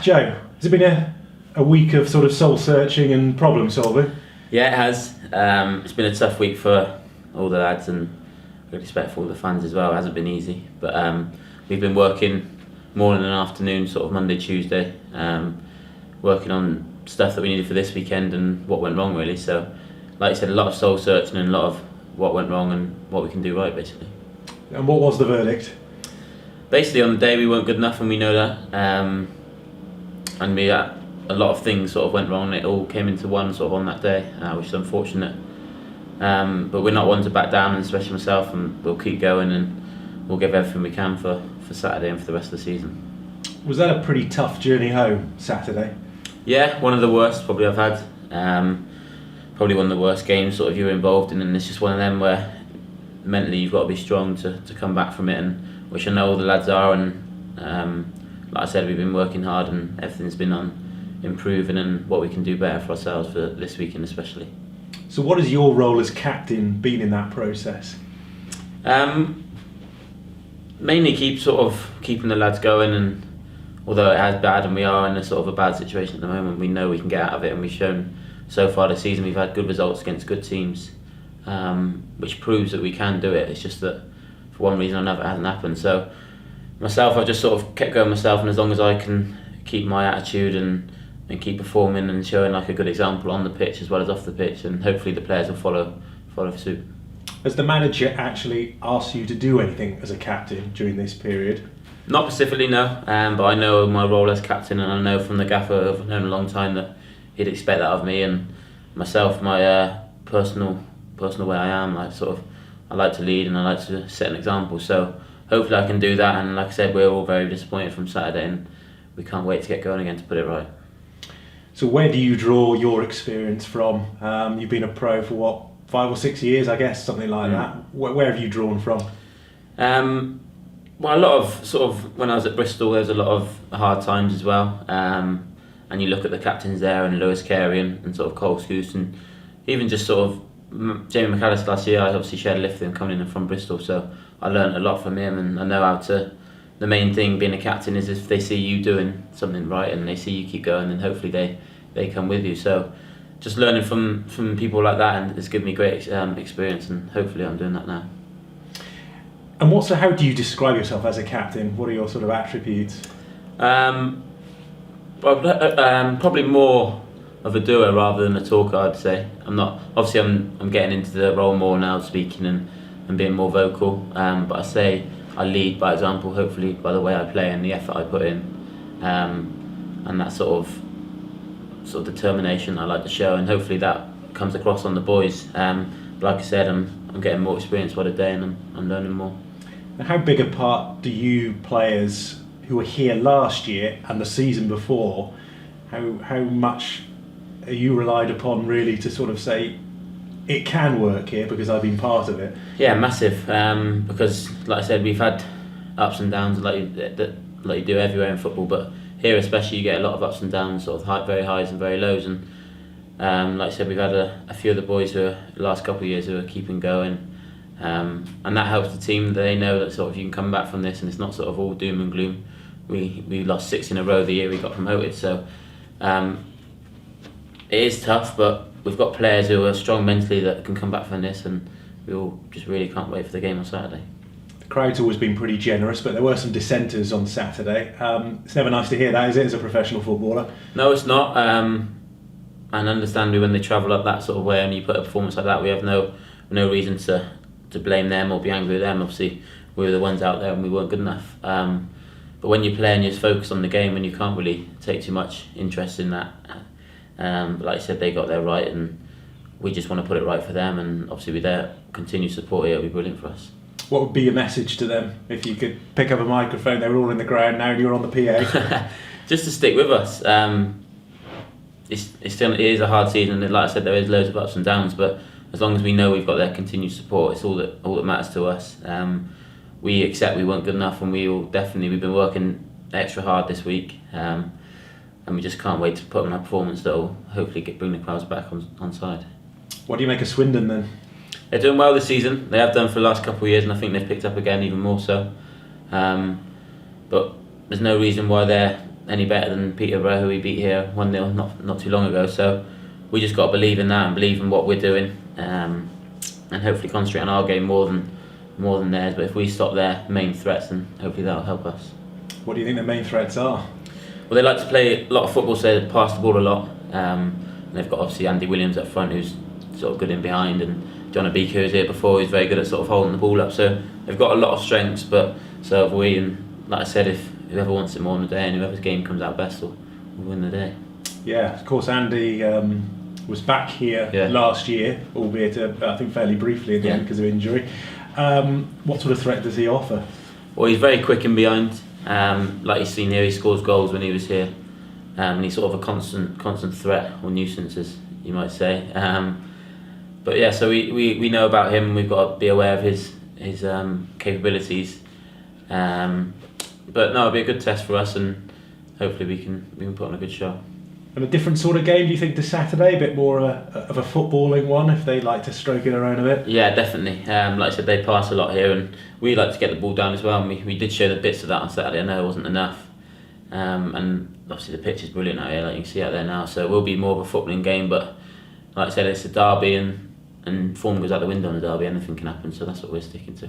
Joe, has it been a week of sort of soul searching and problem solving? Yeah, it has. It's been a tough week for all the lads and I respect for all the fans as well. It hasn't been easy, but we've been working morning and afternoon, sort of Monday, Tuesday, working on stuff that we needed for this weekend and what went wrong really. So, like you said, a lot of soul searching and a lot of what went wrong and what we can do right, basically. And what was the verdict? Basically, on the day we weren't good enough, and we know that. And we a lot of things sort of went wrong. And it all came into one sort of on that day, which is unfortunate. But we're not one to back down, and especially myself, and we'll keep going and we'll give everything we can for Saturday and for the rest of the season. Was that a pretty tough journey home Saturday? Yeah, one of the worst probably I've had. Probably one of the worst games sort of you were involved in, and it's just one of them where mentally you've got to be strong to come back from it, and which I know all the lads are, and like I said, we've been working hard and everything's been on improving and what we can do better for ourselves for this weekend especially. So what has your role as captain been in that process? Mainly keeping the lads going, and although it has bad and we are in a sort of a bad situation at the moment, we know we can get out of it, and we've shown so far this season we've had good results against good teams, which proves that we can do it. It's just that for one reason or another it hasn't happened. So myself, I've just sort of kept going myself, and as long as I can keep my attitude and keep performing and showing like a good example on the pitch as well as off the pitch, and hopefully the players will follow suit. Has the manager actually asked you to do anything as a captain during this period? Not specifically, no, but I know my role as captain, and I know from the gaffer I've known a long time that he'd expect that of me, and myself, my personal way I am. I like to lead and I like to set an example. So hopefully I can do that. And like I said, we're all very disappointed from Saturday, and we can't wait to get going again to put it right. So where do you draw your experience from? You've been a pro for what, 5 or 6 years, I guess, something like that. Where have you drawn from? Well, a lot of sort of when I was at Bristol, there was a lot of hard times as well. And you look at the captains there, and Lewis Carey and sort of Cole Scouse, and even just sort of Jamie McAllister last year. I obviously shared a lift with him coming in from Bristol, so I learned a lot from him, and I know how to. The main thing being a captain is if they see you doing something right and they see you keep going, then hopefully they come with you. So just learning from people like that, and it's given me great experience, and hopefully I'm doing that now. And how do you describe yourself as a captain? What are your sort of attributes? Probably more of a doer rather than a talker, I'd say. I'm getting into the role more now, speaking and being more vocal. But I say I lead by example, hopefully by the way I play and the effort I put in, and that sort of determination I like to show, and hopefully that comes across on the boys. Like I said, I'm getting more experience by the day, and I'm learning more. And how big a part do you players who were here last year and the season before, how much are you relied upon really to sort of say it can work here because I've been part of it? Yeah, massive. Because like I said, we've had ups and downs like you do everywhere in football, but here especially you get a lot of ups and downs, sort of very highs and very lows. And like I said, we've had a few of the boys who are the last couple of years who are keeping going. And that helps the team. They know that sort of you can come back from this, and it's not sort of all doom and gloom. We lost 6 in a row the year we got promoted, so it is tough, but we've got players who are strong mentally that can come back from this, and we all just really can't wait for the game on Saturday. The crowd's always been pretty generous, but there were some dissenters on Saturday. It's never nice to hear that, is it, as a professional footballer? No, it's not. And understandably, when they travel up that sort of way and you put a performance like that, we have no reason to blame them or be angry with them. Obviously, we were the ones out there and we weren't good enough. But when you play and you're focused on the game, and you can't really take too much interest in that. But like I said, they got there right, and we just want to put it right for them. And obviously, with their continued support here, it'll be brilliant for us. What would be your message to them if you could pick up a microphone? They were all in the ground now, and you're on the PA. Just to stick with us. It is a hard season, and like I said, there is loads of ups and downs. But as long as we know we've got their continued support, it's all that matters to us. We accept we weren't good enough, and we've been working extra hard this week, and we just can't wait to put on a performance that will hopefully bring the crowds back on side. What do you make of Swindon then? They're doing well this season. They have done for the last couple of years, and I think they've picked up again even more so. But there's no reason why they're any better than Peterborough, who we beat here 1-0 not too long ago. So we just got to believe in that and believe in what we're doing, and hopefully concentrate on our game more than theirs. But if we stop their main threats, then hopefully that'll help us. What do you think the main threats are? Well, they like to play a lot of football, so they pass the ball a lot. And they've got obviously Andy Williams up front, who's sort of good in behind, and John Abika, who's here before, who's very good at sort of holding the ball up. So they've got a lot of strengths, but so have we. And like I said, if whoever wants it more on the day and whoever's game comes out best will win the day. Yeah, of course, Andy was back here last year, albeit I think fairly briefly at the end because of injury. What sort of threat does he offer? Well, he's very quick in behind. Like you've seen here, he scores goals when he was here. And he's sort of a constant threat or nuisance, as you might say. But yeah, so we know about him. We've got to be aware of his capabilities. But no, it'll be a good test for us, and hopefully we can put on a good show. And a different sort of game, do you think, to Saturday? A bit more of a footballing one, if they like to stroke it around a bit? Yeah, definitely. Like I said, they pass a lot here, and we like to get the ball down as well. And we did show the bits of that on Saturday. I know it wasn't enough. And obviously the pitch is brilliant out here, like you can see out there now. So it will be more of a footballing game, but like I said, it's a derby, and form goes out the window in a derby. Anything can happen, so that's what we're sticking to.